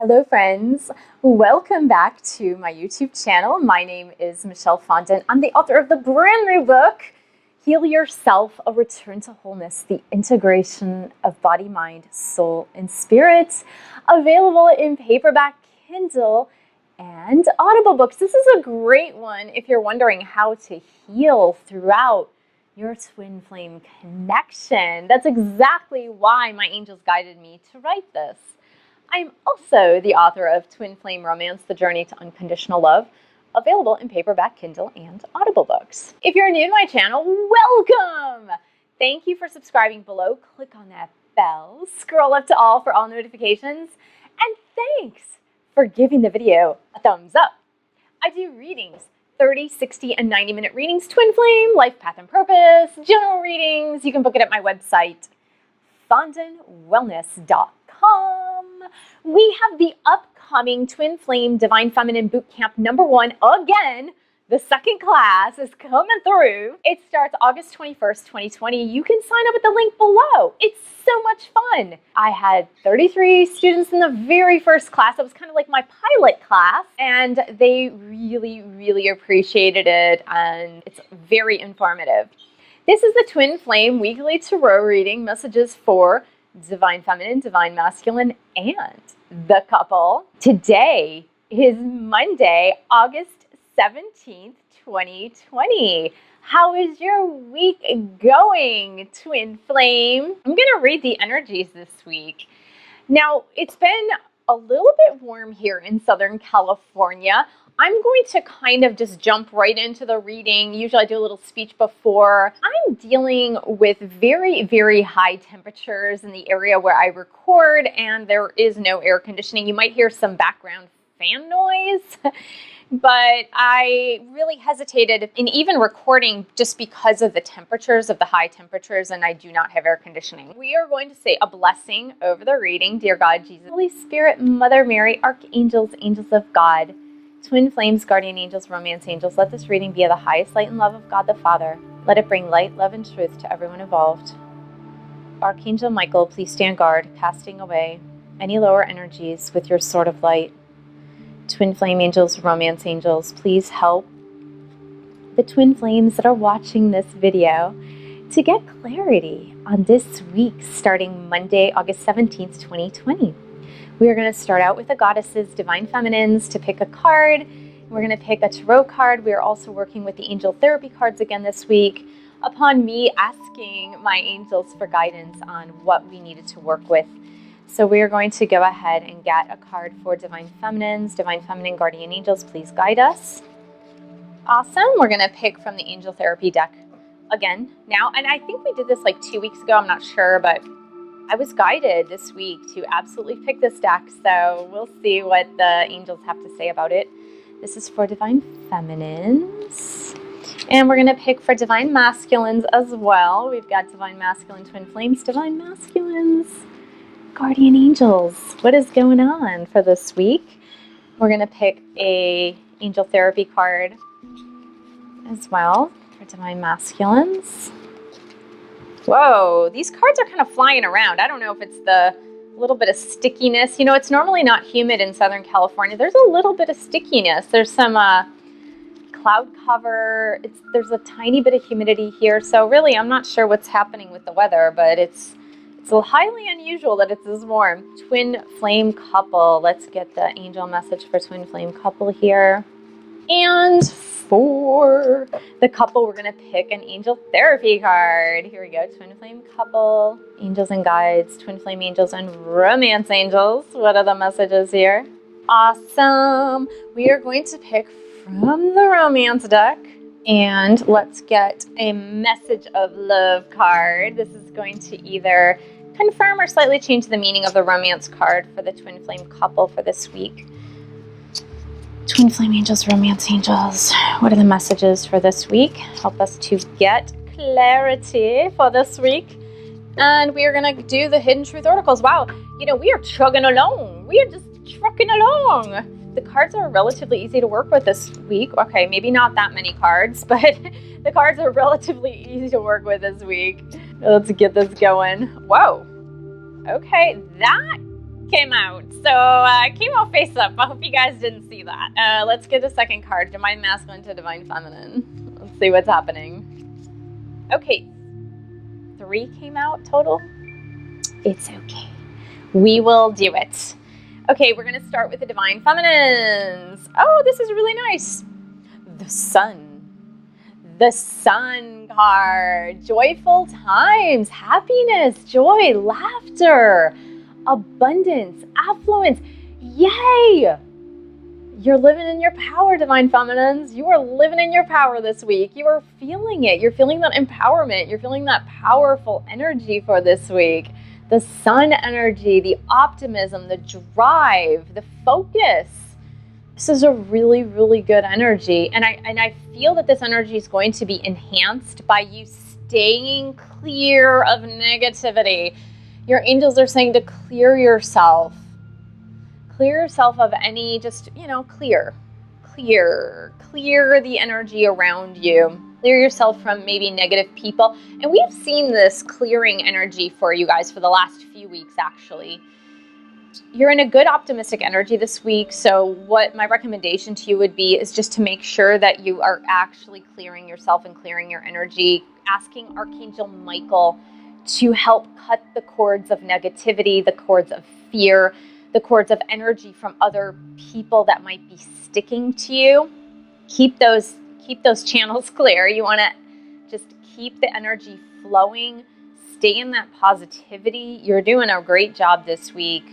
Hello friends, welcome back to my YouTube channel. My name is Michelle Fondin. I'm the author of the brand new book, Heal Yourself, A Return to Wholeness, the Integration of Body, Mind, Soul, and Spirit, available in paperback, Kindle, and Audible books. This is a great one if you're wondering how to heal throughout your twin flame connection. That's exactly why my angels guided me to write this. I'm also the author of Twin Flame Romance, The Journey to Unconditional Love, available in paperback, Kindle, and Audible books. If you're new to my channel, welcome! Thank you for subscribing below. Click on that bell, scroll up to all for all notifications, and thanks for giving the video a thumbs up. I do readings, 30, 60, and 90-minute readings, Twin Flame, Life Path and Purpose, general readings. You can book it at my website, fondinwellness.com. We have the upcoming Twin Flame Divine Feminine Bootcamp #1 again. The second class is coming through. It starts August 21st, 2020. You can sign up at the link below. It's so much fun. I had 33 students in the very first class. It was kind of like my pilot class, and they really appreciated it, and it's very informative. This is the Twin Flame Weekly Tarot Reading, messages for Divine Feminine, Divine Masculine, and the couple. Today is Monday, August 17th, 2020. How is your week going, Twin Flame? I'm going to read the energies this week. Now, it's been a little bit warm here in Southern California. I'm going to kind of just jump right into the reading. Usually I do a little speech before. I'm dealing with very high temperatures in the area where I record, and there is no air conditioning. You might hear some background fan noise, but I really hesitated in even recording just because of the temperatures, of the high temperatures, and I do not have air conditioning. We are going to say a blessing over the reading. Dear God, Jesus, Holy Spirit, Mother Mary, Archangels, Angels of God, Twin Flames, Guardian Angels, Romance Angels, let this reading be of the highest light and love of God the Father. Let it bring light, love, and truth to everyone involved. Archangel Michael, please stand guard, casting away any lower energies with your sword of light. Twin Flame Angels, Romance Angels, please help the Twin Flames that are watching this video to get clarity on this week starting Monday, August 17th, 2020. We are going to start out with the goddesses, Divine Feminines, to pick a card. We're going to pick a tarot card. We are also working with the angel therapy cards again this week, upon me asking my angels for guidance on what we needed to work with. So we are going to go ahead and get a card for Divine Feminines. Divine Feminine Guardian Angels, please guide us. Awesome. We're going to pick from the angel therapy deck again now. And I think we did this like 2 weeks ago. I'm not sure, but I was guided this week to absolutely pick this deck, so we'll see what the angels have to say about it. This is for Divine Feminines. And we're going to pick for Divine Masculines as well. We've got Divine Masculine Twin Flames, Divine Masculines, Guardian Angels. What is going on for this week? We're going to pick a angel therapy card as well for Divine Masculines. Whoa, these cards are kind of flying around. I don't know if it's the little bit of stickiness. You know, it's normally not humid in Southern California. There's a little bit of stickiness. There's some cloud cover. There's a tiny bit of humidity here. So really, I'm not sure what's happening with the weather, but it's highly unusual that it's this warm. Twin Flame Couple. Let's get the angel message for Twin Flame Couple here. And for the couple, we're going to pick an angel therapy card. Here we go. Twin Flame Couple, Angels and Guides, Twin Flame Angels and Romance Angels. What are the messages here? Awesome. We are going to pick from the Romance deck. And let's get a Message of Love card. This is going to either confirm or slightly change the meaning of the Romance card for the Twin Flame Couple for this week. Twin Flame Angels, Romance Angels, what are the messages for this week? Help us to get clarity for this week. And we are going to do the Hidden Truth Oracles. Wow, you know, we are chugging along. We are just trucking along. The cards are relatively easy to work with this week. Okay, maybe not that many cards, but the cards are relatively easy to work with this week. Let's get this going. Whoa. Okay, that came out. So came out face up. I hope you guys didn't see that. Let's get the second card, Divine Masculine to Divine Feminine. Let's see what's happening. Okay, 3 came out total. It's okay. We will do it. Okay, we're going to start with the Divine Feminines. Oh, this is really nice. The Sun. The Sun card. Joyful times, happiness, joy, laughter, abundance, affluence. Yay! You're living in your power, Divine Feminines. You are living in your power this week. You are feeling it. You're feeling that empowerment. You're feeling that powerful energy for this week. The Sun energy, the optimism, the drive, the focus. This is a really, really good energy. And I feel that this energy is going to be enhanced by you staying clear of negativity. Your angels are saying to clear yourself. Clear yourself of any, just, clear the energy around you. Clear yourself from maybe negative people. And we have seen this clearing energy for you guys for the last few weeks, actually. You're in a good optimistic energy this week. So what my recommendation to you would be is just to make sure that you are actually clearing yourself and clearing your energy, asking Archangel Michael to help cut the cords of negativity, the cords of fear, the cords of energy from other people that might be sticking to you. Keep those channels clear. You want to just keep the energy flowing. Stay in that positivity. You're doing a great job this week.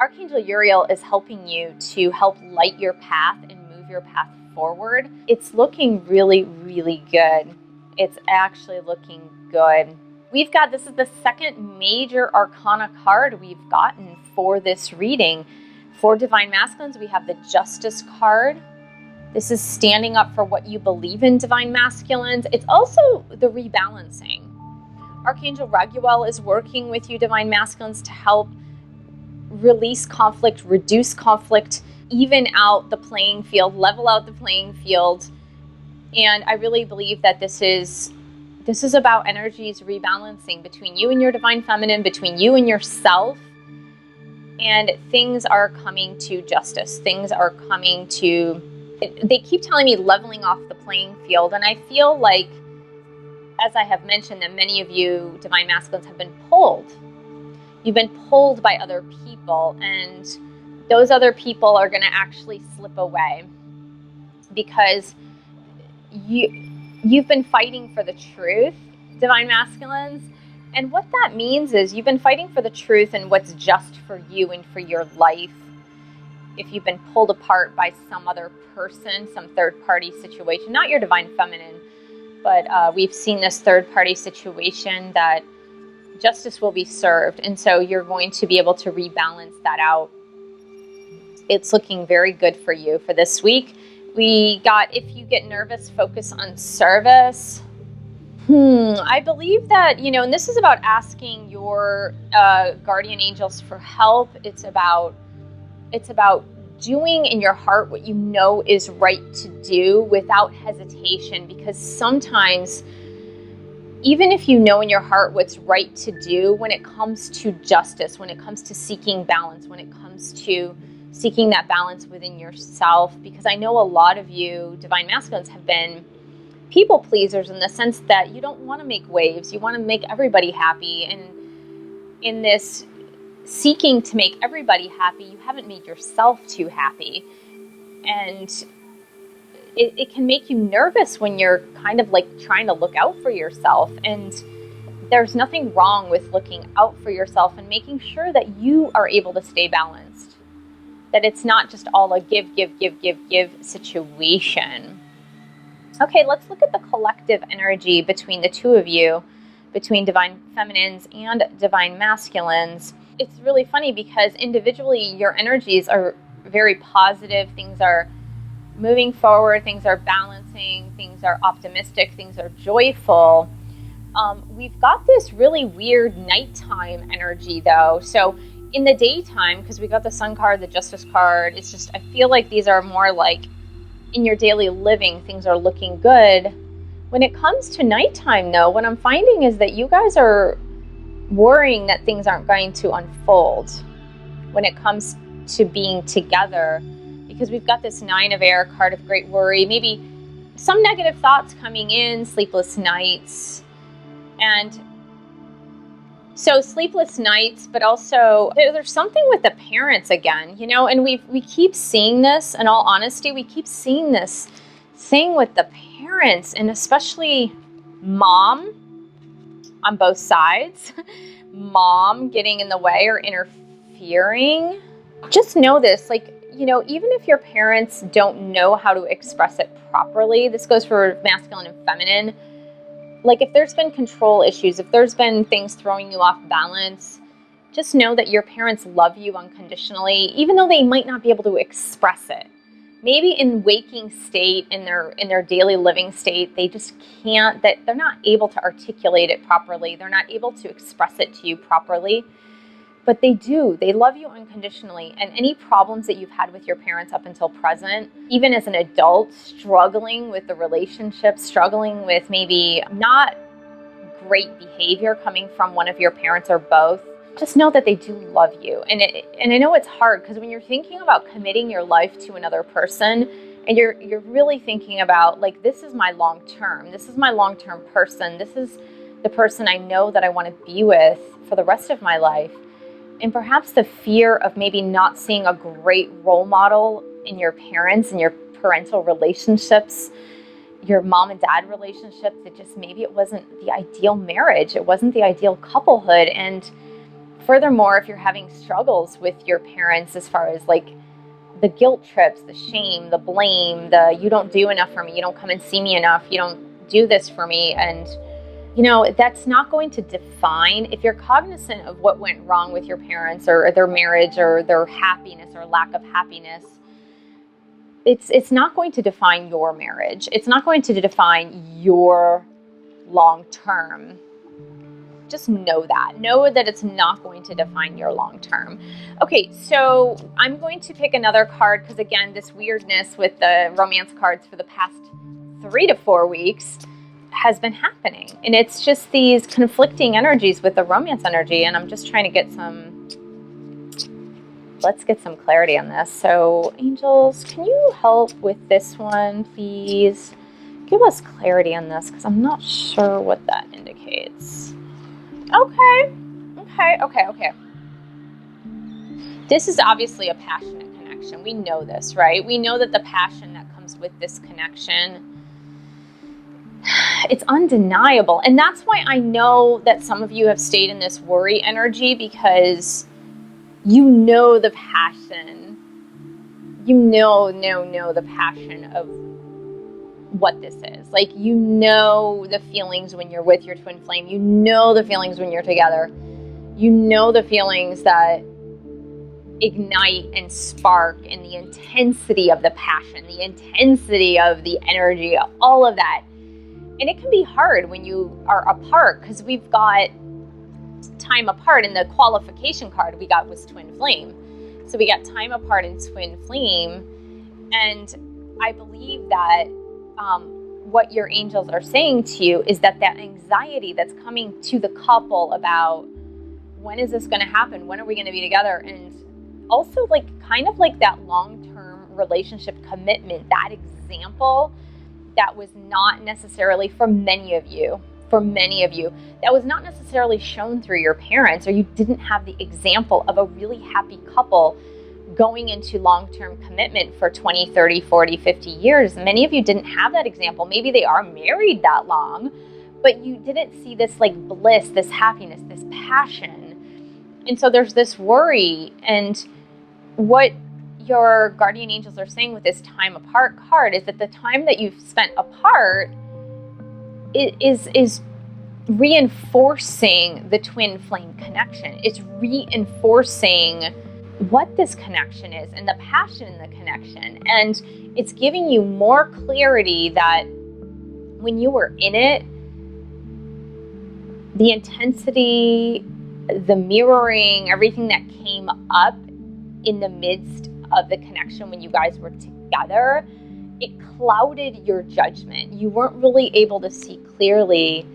Archangel Uriel is helping you to help light your path and move your path forward. It's looking really, really good. It's actually looking good. This is the second major arcana card we've gotten for this reading. For Divine Masculines, we have the Justice card. This is standing up for what you believe in, Divine Masculines. It's also the rebalancing. Archangel Raguel is working with you, Divine Masculines, to help release conflict, reduce conflict, even out the playing field, level out the playing field. And I really believe that this is about energies rebalancing between you and your Divine Feminine, between you and yourself. And things are coming to justice. Things are coming to, they keep telling me leveling off the playing field. And I feel like, as I have mentioned, that many of you Divine Masculines have been pulled. You've been pulled by other people, and those other people are going to actually slip away because you've been fighting for the truth, Divine Masculines. And what that means is you've been fighting for the truth and what's just for you and for your life. If you've been pulled apart by some other person, some third-party situation, not your Divine Feminine, but we've seen this third-party situation that justice will be served. And so you're going to be able to rebalance that out. It's looking very good for you for this week. We got, if you get nervous, focus on service. I believe that, and this is about asking your guardian angels for help. It's about doing in your heart what you know is right to do without hesitation, because sometimes, even if you know in your heart what's right to do, when it comes to justice, when it comes to seeking balance, when it comes to seeking that balance within yourself, because I know a lot of you Divine Masculines have been people pleasers in the sense that you don't want to make waves. You want to make everybody happy. And in this seeking to make everybody happy, you haven't made yourself too happy. And it can make you nervous when you're kind of like trying to look out for yourself. And there's nothing wrong with looking out for yourself and making sure that you are able to stay balanced. That it's not just all a give situation. Okay, let's look at the collective energy between the two of you, between Divine Feminines and Divine Masculines. It's really funny because individually your energies are very positive. Things are moving forward. Things are balancing. Things are optimistic. Things are joyful. We've got this really weird nighttime energy though. So in the daytime, because we got the Sun card, the Justice card, it's just, I feel like these are more like in your daily living, things are looking good. When it comes to nighttime though, what I'm finding is that you guys are worrying that things aren't going to unfold. when it comes to being together, because we've got this 9 of air card of great worry, maybe some negative thoughts coming in, sleepless nights. And so sleepless nights, but also there's something with the parents again, and we keep seeing this, in all honesty, we keep seeing this thing with the parents, and especially mom on both sides, mom getting in the way or interfering. Just know this, even if your parents don't know how to express it properly, this goes for masculine and feminine. If there's been control issues, if there's been things throwing you off balance, just know that your parents love you unconditionally, even though they might not be able to express it. Maybe in waking state, in their daily living state, they just can't, that they're not able to articulate it properly. They're not able to express it to you properly. But they do. They love you unconditionally. And any problems that you've had with your parents up until present, even as an adult, struggling with the relationship, struggling with maybe not great behavior coming from one of your parents or both, just know that they do love you. And I know it's hard, because when you're thinking about committing your life to another person, and you're really thinking about, this is my long term, this is my long-term person, this is the person I know that I want to be with for the rest of my life. And perhaps the fear of maybe not seeing a great role model in your parents and your parental relationships, your mom and dad relationships, maybe it wasn't the ideal marriage. It wasn't the ideal couplehood. And furthermore, if you're having struggles with your parents as far as the guilt trips, the shame, the blame, the you don't do enough for me, you don't come and see me enough, you don't do this for me, and that's not going to define, if you're cognizant of what went wrong with your parents or their marriage or their happiness or lack of happiness, it's not going to define your marriage. It's not going to define your long term. Just know that. Know that it's not going to define your long term. Okay, so I'm going to pick another card, because again, this weirdness with the romance cards for the past 3 to 4 weeks has been happening. And it's just these conflicting energies with the romance energy. And I'm just trying to get let's get some clarity on this. So angels, can you help with this one, please? Give us clarity on this, because I'm not sure what that indicates. Okay. This is obviously a passionate connection. We know this, right? We know that the passion that comes with this connection, it's undeniable. And that's why I know that some of you have stayed in this worry energy, because you know the passion. You know the passion of what this is. You know the feelings when you're with your twin flame. You know the feelings when you're together. You know the feelings that ignite and spark, and the intensity of the passion, the intensity of the energy, all of that. And it can be hard when you are apart, because we've got time apart. In the qualification card we got was twin flame. So we got time apart in twin flame. And I believe that what your angels are saying to you is that anxiety that's coming to the couple about, when is this going to happen? When are we going to be together? And also kind of that long-term relationship commitment, that example that was not necessarily, for many of you, that was not necessarily shown through your parents, or you didn't have the example of a really happy couple going into long-term commitment for 20, 30, 40, 50 years. Many of you didn't have that example. Maybe they are married that long, but you didn't see this bliss, this happiness, this passion. And so there's this worry. And what your guardian angels are saying with this time apart card is that the time that you've spent apart is reinforcing the twin flame connection. It's reinforcing what this connection is and the passion in the connection. And it's giving you more clarity that when you were in it, the intensity, the mirroring, everything that came up in the midst of the connection when you guys were together, it clouded your judgment. You weren't really able to see clearly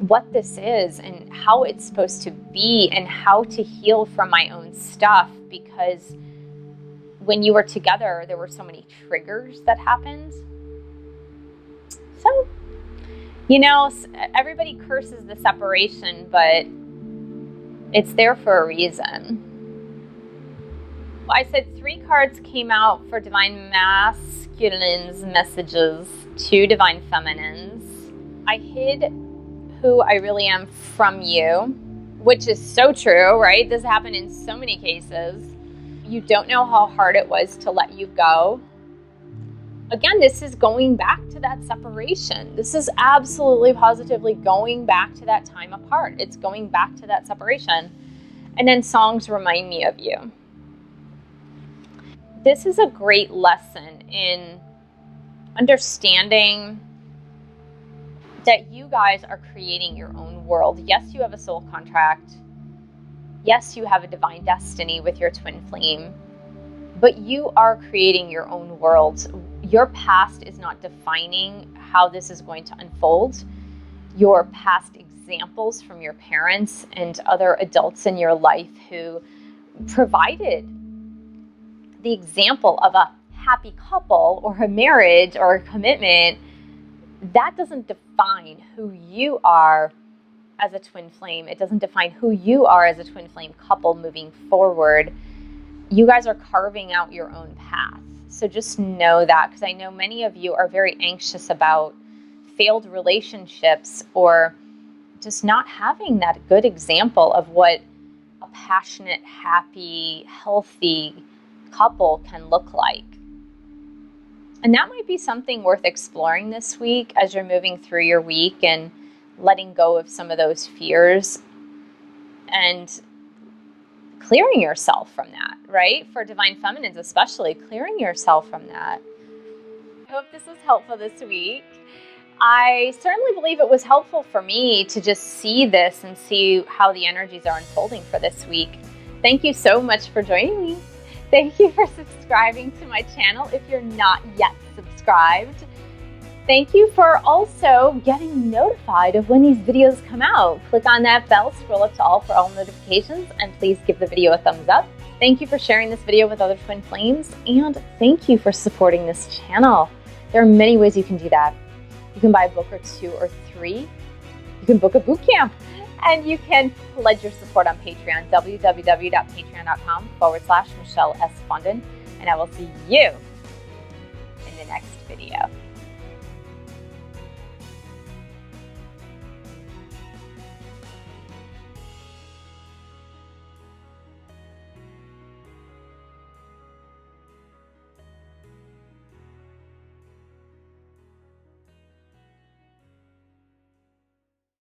what this is and how it's supposed to be and how to heal from my own stuff because when you were together, there were so many triggers that happened. So, you know, everybody curses the separation, but it's there for a reason. I said 3 cards came out for Divine Masculines messages to Divine Feminines. I hid who I really am from you, which is so true, right? This happened in so many cases. You don't know how hard it was to let you go. Again, this is going back to that separation. This is absolutely positively going back to that time apart. It's going back to that separation. And then songs remind me of you. This is a great lesson in understanding that you guys are creating your own world. Yes, you have a soul contract. Yes, you have a divine destiny with your twin flame, but you are creating your own world. Your past is not defining how this is going to unfold. Your past examples from your parents and other adults in your life who provided the example of a happy couple or a marriage or a commitment, that doesn't define who you are as a twin flame. It doesn't define who you are as a twin flame couple moving forward. You guys are carving out your own path. So just know that, because I know many of you are very anxious about failed relationships or just not having that good example of what a passionate, happy, healthy couple can look like. And that might be something worth exploring this week as you're moving through your week and letting go of some of those fears and clearing yourself from that, right? For Divine Feminines especially, clearing yourself from that. I hope this was helpful this week. I certainly believe it was helpful for me to just see this and see how the energies are unfolding for this week. Thank you so much for joining me. Thank you for subscribing to my channel if you're not yet subscribed. Thank you for also getting notified of when these videos come out. Click on that bell, scroll up to all for all notifications, and please give the video a thumbs up. Thank you for sharing this video with other twin flames, and thank you for supporting this channel. There are many ways you can do that. You can buy a book or 2 or 3. You can book a boot camp. And you can pledge your support on Patreon, www.patreon.com/MichelleFondin. And I will see you in the next video.